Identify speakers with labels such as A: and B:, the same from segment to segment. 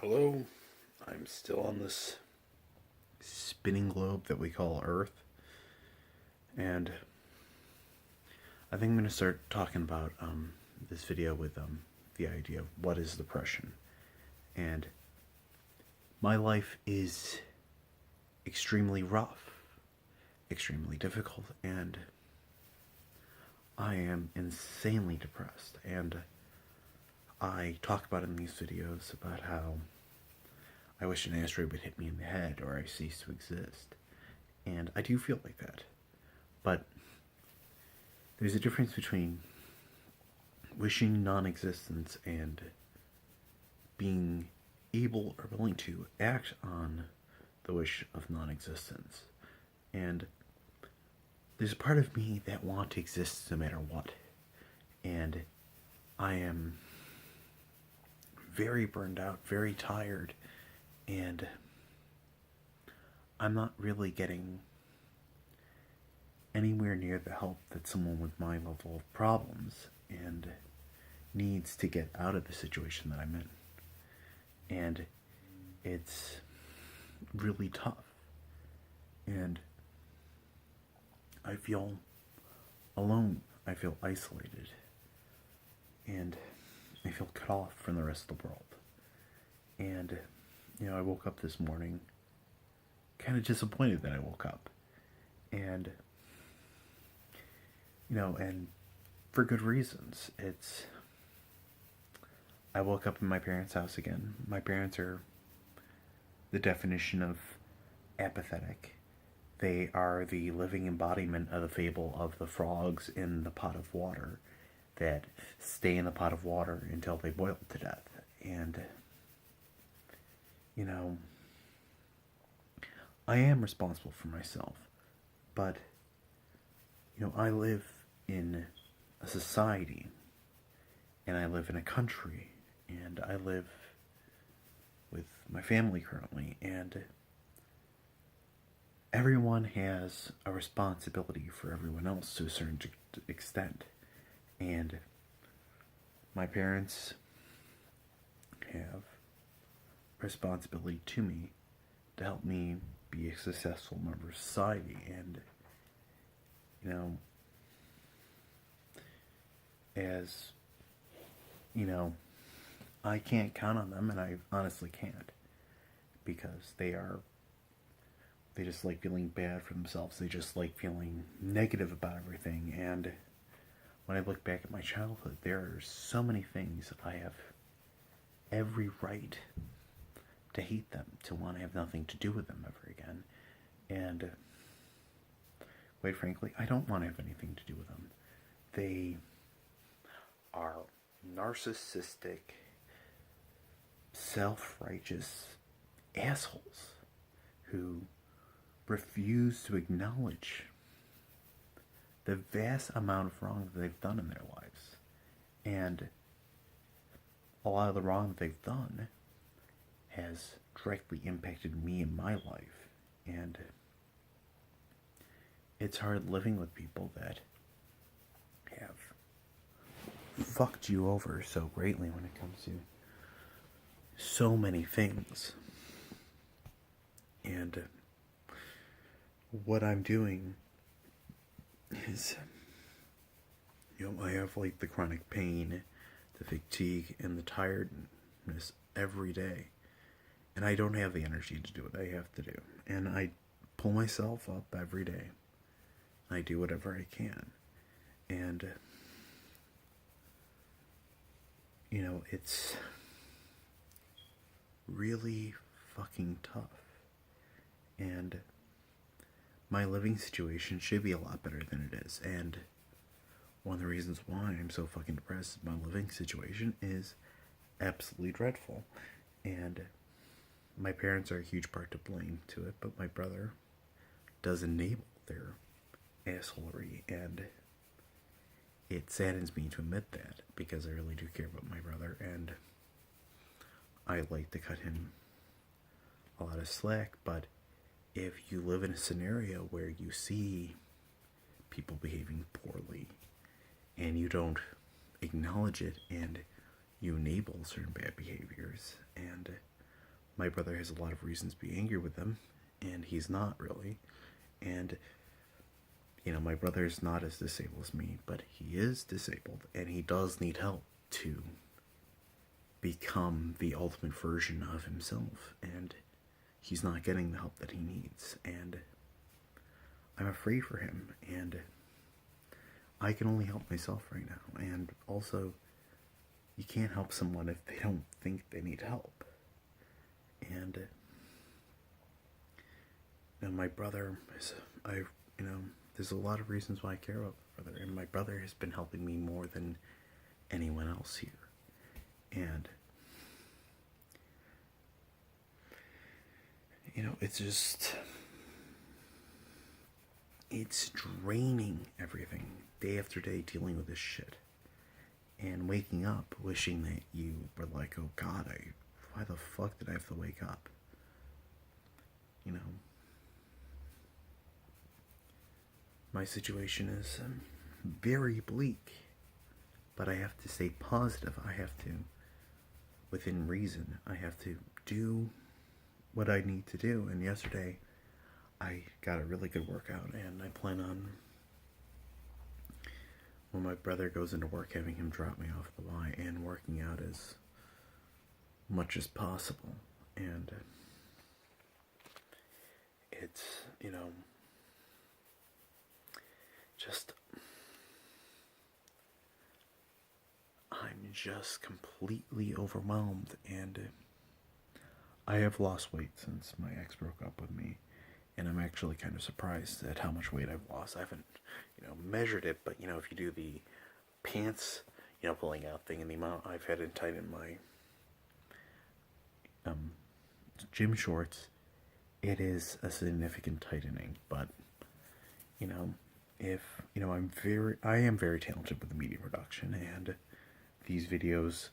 A: Hello, I'm still on this spinning globe that we call Earth, and I think I'm going to start talking about this video with the idea of what is depression. And my life is extremely rough, extremely difficult, and I am insanely depressed. And I talk about in these videos about how I wish an asteroid would hit me in the head or I cease to exist. And I do feel like that. But there's a difference between wishing non existence and being able or willing to act on the wish of non existence. And there's a part of me that wants to exist no matter what. And I am very burned out, very tired, and I'm not really getting anywhere near the help that someone with my level of problems and needs to get out of the situation that I'm in. And it's really tough. And I feel alone. I feel isolated. And I feel cut off from the rest of the world. And, I woke up this morning kind of disappointed that I woke up. And, and for good reasons. I woke up in my parents' house again. My parents are the definition of apathetic. They are the living embodiment of the fable of the frogs in the pot of water that stay in the pot of water until they boil to death. And, I am responsible for myself. But, I live in a society, and I live in a country, and I live with my family currently, and everyone has a responsibility for everyone else to a certain extent. And my parents have responsibility to me to help me be a successful member of society. And, as, I can't count on them, and I honestly can't, because they just like feeling bad for themselves. They just like feeling negative about everything. And when I look back at my childhood, there are so many things that I have every right to hate them, to want to have nothing to do with them ever again. And quite frankly, I don't want to have anything to do with them. They are narcissistic, self-righteous assholes who refuse to acknowledge the vast amount of wrong that they've done in their lives. And a lot of the wrong that they've done has directly impacted me in my life. And it's hard living with people that have fucked you over so greatly when it comes to so many things. And what I'm doing is, I have like the chronic pain, the fatigue, and the tiredness every day. And I don't have the energy to do what I have to do. And I pull myself up every day. I do whatever I can. And, it's really fucking tough. And my living situation should be a lot better than it is. And one of the reasons why I'm so fucking depressed is my living situation is absolutely dreadful. And my parents are a huge part to blame to it, but my brother does enable their assholery, and it saddens me to admit that, because I really do care about my brother, and I like to cut him a lot of slack. But if you live in a scenario where you see people behaving poorly and you don't acknowledge it and you enable certain bad behaviors, and my brother has a lot of reasons to be angry with him, and he's not really. And, my brother is not as disabled as me, but he is disabled, and he does need help to become the ultimate version of himself, and he's not getting the help that he needs, and I'm afraid for him, and I can only help myself right now. And also, you can't help someone if they don't think they need help. And my brother is, there's a lot of reasons why I care about my brother, and my brother has been helping me more than anyone else here. And it's draining everything day after day dealing with this shit, and waking up wishing that you were like, oh God, why the fuck did I have to wake up? My situation is very bleak, but I have to stay positive. I have to, within reason, I have to do what I need to do. And yesterday I got a really good workout, and I plan on, when my brother goes into work, having him drop me off at the Y and working out as much as possible. And it's, I'm just completely overwhelmed, and I have lost weight since my ex broke up with me, and I'm actually kind of surprised at how much weight I've lost. I haven't, measured it, but, if you do the pants, pulling out thing, and the amount I've had to tighten my gym shorts, it is a significant tightening. But, if, I am very talented with the media production, and these videos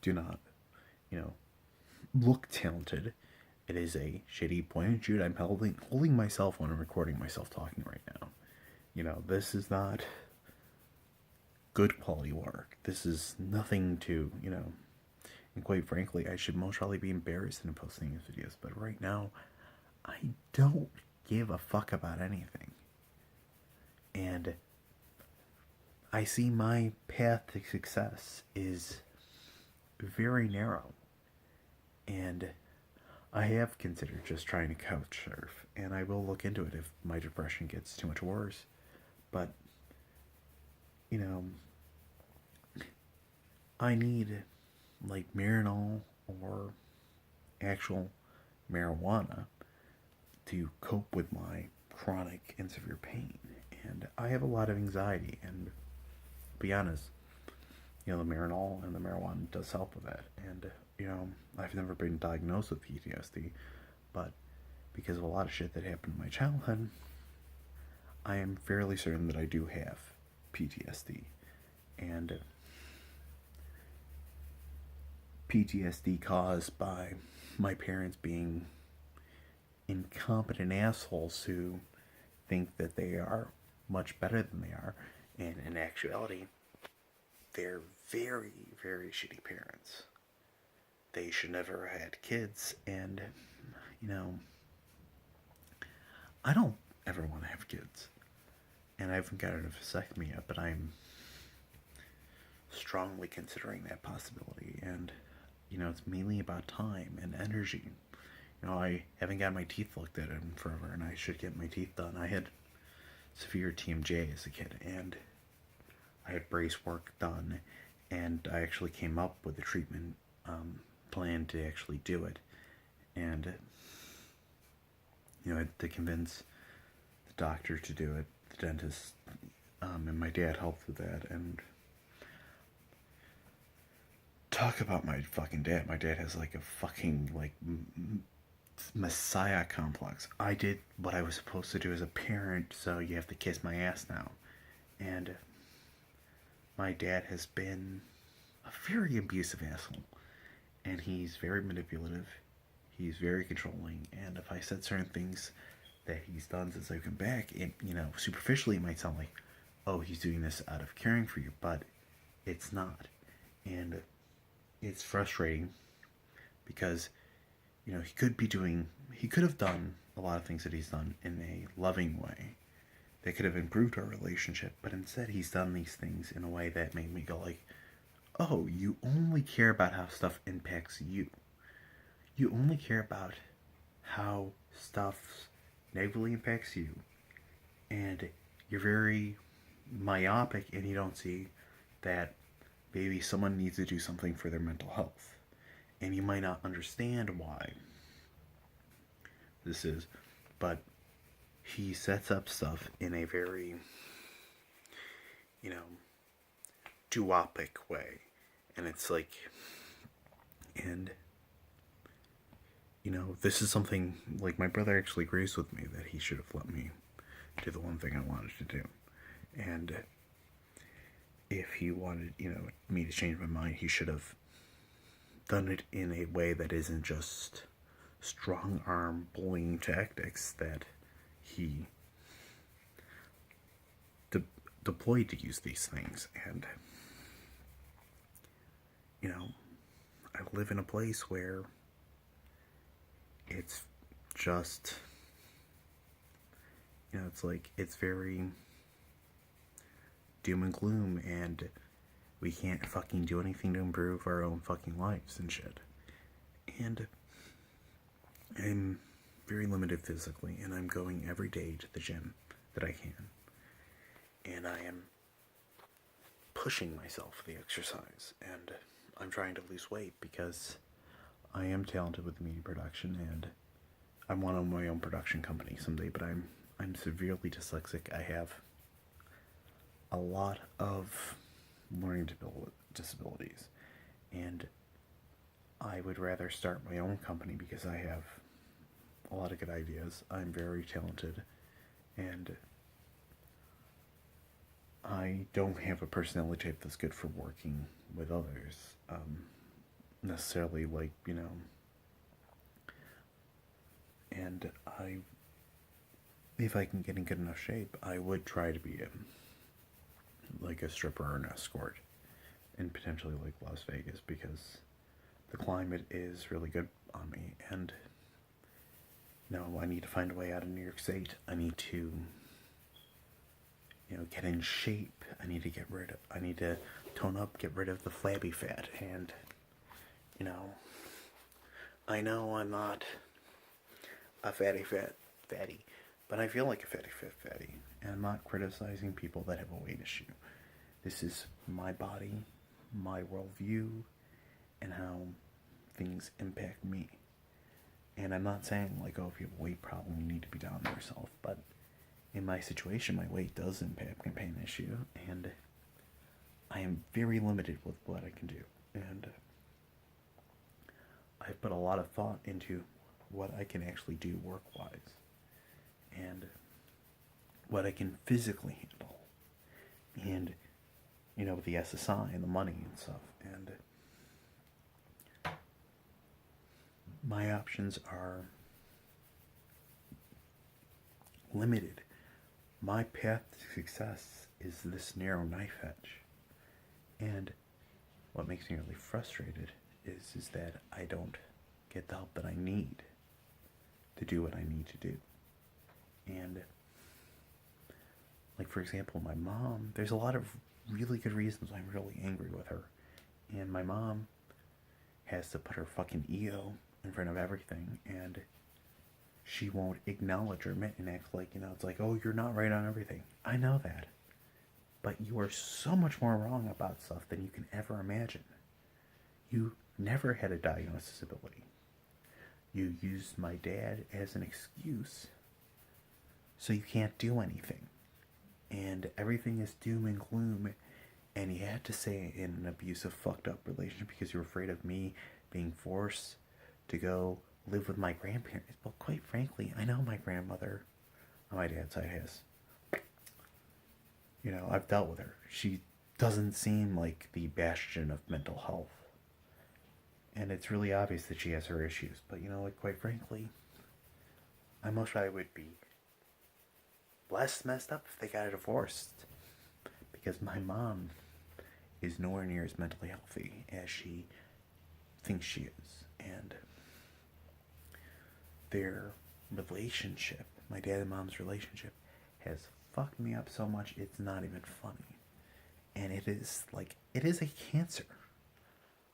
A: do not, look talented. It is a shitty point and shoot. I'm holding myself when I'm recording myself talking right now. This is not good quality work. This is nothing to, and quite frankly, I should most probably be embarrassed in posting these videos. But right now, I don't give a fuck about anything. And I see my path to success is very narrow. And I have considered just trying to couch surf, and I will look into it if my depression gets too much worse. But, I need, like, Marinol or actual marijuana to cope with my chronic and severe pain. And I have a lot of anxiety, and to be honest, the Marinol and the marijuana does help with that. And, I've never been diagnosed with PTSD, but because of a lot of shit that happened in my childhood, I am fairly certain that I do have PTSD. And PTSD caused by my parents being incompetent assholes who think that they are much better than they are, and in actuality, they're very, very shitty parents. They should never have had kids, and, I don't ever want to have kids. And I haven't gotten a vasectomy yet, but I'm strongly considering that possibility. And, it's mainly about time and energy. I haven't got my teeth looked at in forever, and I should get my teeth done. I had severe TMJ as a kid, and I had brace work done, and I actually came up with a treatment plan to actually do it. And, I had to convince the doctor to do it, the dentist, and my dad helped with that. And talk about my fucking dad. My dad has, like, a fucking, like, messiah complex. I did what I was supposed to do as a parent, so you have to kiss my ass now. And my dad has been a very abusive asshole, and he's very manipulative, he's very controlling, and if I said certain things that he's done since I've come back, it, superficially it might sound like, oh, he's doing this out of caring for you, but it's not. And it's frustrating because he could have done a lot of things that he's done in a loving way that could have improved our relationship, but instead he's done these things in a way that made me go like, oh, you only care about how stuff impacts you. You only care about how stuff negatively impacts you. And you're very myopic and you don't see that maybe someone needs to do something for their mental health. And you might not understand why this is, but he sets up stuff in a very, you know, duopic way. And it's like, and, this is something, like, my brother actually agrees with me that he should have let me do the one thing I wanted to do. And if he wanted, me to change my mind, he should have done it in a way that isn't just strong arm bullying tactics that he deployed to use these things. And I live in a place where it's just it's like it's very doom and gloom, and we can't fucking do anything to improve our own fucking lives and shit. And I'm very limited physically, and I'm going every day to the gym that I can. And I am pushing myself for the exercise, and I'm trying to lose weight because I am talented with media production, and I want to own my own production company someday, but I'm severely dyslexic. I have a lot of learning disabilities, and I would rather start my own company because I have a lot of good ideas. I'm very talented, and I don't have a personality type that's good for working with others, necessarily, and if I can get in good enough shape, I would try to be a stripper or an escort in potentially Las Vegas, because the climate is really good on me, and I need to find a way out of New York State. I need to get in shape. I need to tone up, get rid of the flabby fat, and I know I'm not a fatty, but I feel like a fatty, and I'm not criticizing people that have a weight issue. This is my body, my worldview, and how things impact me. And I'm not saying if you have a weight problem, you need to be down on yourself, but in my situation, my weight does impact my pain issue, and I am very limited with what I can do. And I've put a lot of thought into what I can actually do work-wise, and what I can physically handle, and with the SSI and the money and stuff. And my options are limited. My path to success is this narrow knife edge, and what makes me really frustrated is that I don't get the help that I need to do what I need to do. And for example, my mom, there's a lot of really good reasons I'm really angry with her, and my mom has to put her fucking ego in front of everything, and she won't acknowledge or admit and act like, it's like, oh, you're not right on everything. I know that, but you are so much more wrong about stuff than you can ever imagine. You never had a diagnosed disability. You used my dad as an excuse, so you can't do anything. And everything is doom and gloom, and you had to say it in an abusive, fucked up relationship because you're afraid of me being forced to go live with my grandparents. But quite frankly, I know my grandmother on my dad's side has. I've dealt with her. She doesn't seem like the bastion of mental health. And it's really obvious that she has her issues. But quite frankly, I most I would be less messed up if they got divorced. Because my mom is nowhere near as mentally healthy as she thinks she is. And their relationship, my dad and mom's relationship, has fucked me up so much it's not even funny. And it is a cancer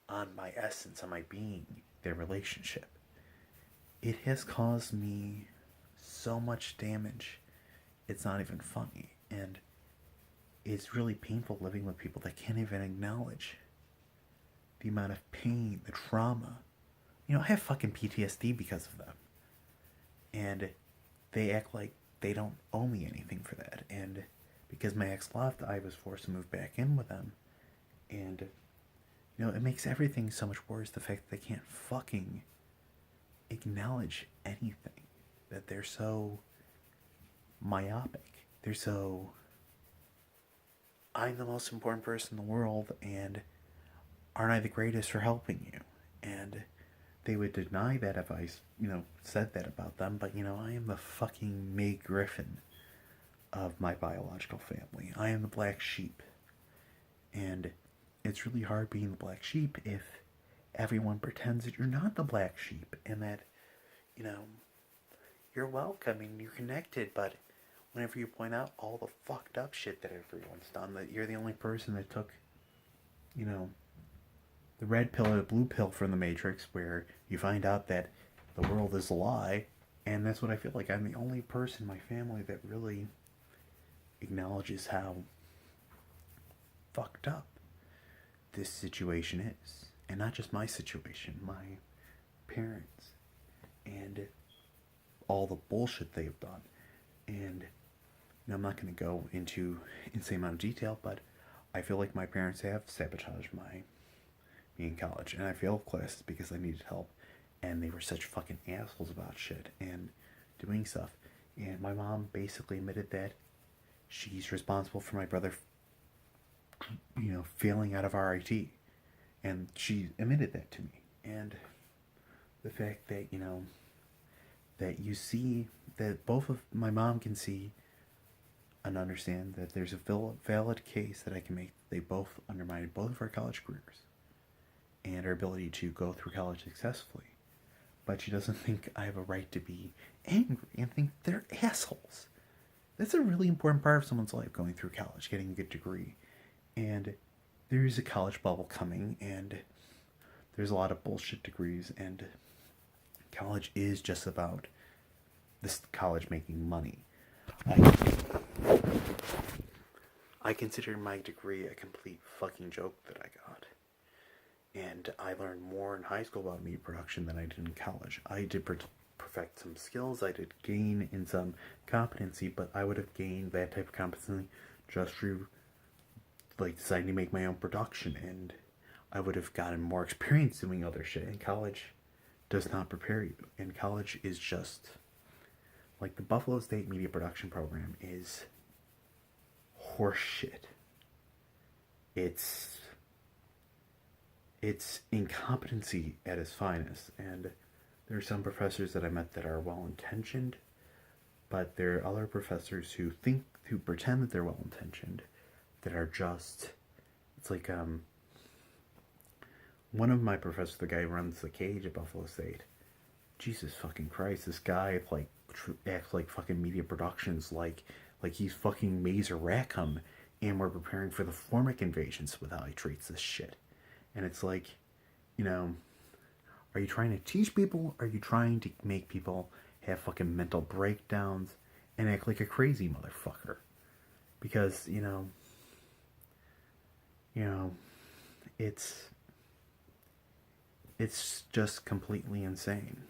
A: on my essence, on my being, their relationship. It has caused me so much damage, it's not even funny. And it's really painful living with people that can't even acknowledge the amount of pain, the trauma. You know, I have fucking PTSD because of them. And they act like they don't owe me anything for that. And because my ex left, I was forced to move back in with them. And, you know, it makes everything so much worse, the fact that they can't fucking acknowledge anything. That they're so myopic. They're so, I'm the most important person in the world, and aren't I the greatest for helping you? And they would deny that if I, said that about them, but, I am the fucking May Griffin of my biological family. I am the black sheep. And it's really hard being the black sheep if everyone pretends that you're not the black sheep and that, you're welcome and you're connected, but whenever you point out all the fucked up shit that everyone's done, that you're the only person that took, the red pill or the blue pill from the Matrix, where you find out that the world is a lie, and that's what I feel like. I'm the only person in my family that really acknowledges how fucked up this situation is. And not just my situation, my parents, and all the bullshit they've done. And I'm not going to go into insane amount of detail, but I feel like my parents have sabotaged me in college, and I failed classes because I needed help, and they were such fucking assholes about shit and doing stuff. And my mom basically admitted that she's responsible for my brother, failing out of RIT, and she admitted that to me. And the fact that that you see that both of my mom can see and understand that there's a valid case that I can make. They both undermined both of our college careers and our ability to go through college successfully. But she doesn't think I have a right to be angry and think they're assholes. That's a really important part of someone's life, going through college, getting a good degree. And there's a college bubble coming, and there's a lot of bullshit degrees, and college is just about this college making money. I consider my degree a complete fucking joke that I got. And I learned more in high school about media production than I did in college. I did perfect some skills, I did gain in some competency, but I would have gained that type of competency just through deciding to make my own production, and I would have gotten more experience doing other shit. And college does not prepare you. And college is just the Buffalo State Media Production Program is horse shit. It's incompetency at its finest. And there are some professors that I met that are well-intentioned, but there are other professors who pretend that they're well-intentioned, that are just, it's one of my professors, the guy who runs the Gage at Buffalo State, Jesus fucking Christ, this guy acts like fucking media productions like he's fucking Mazer Rackham, and we're preparing for the Formic invasions with how he treats this shit. And it's are you trying to teach people? Or are you trying to make people have fucking mental breakdowns and act like a crazy motherfucker? Because, it's just completely insane.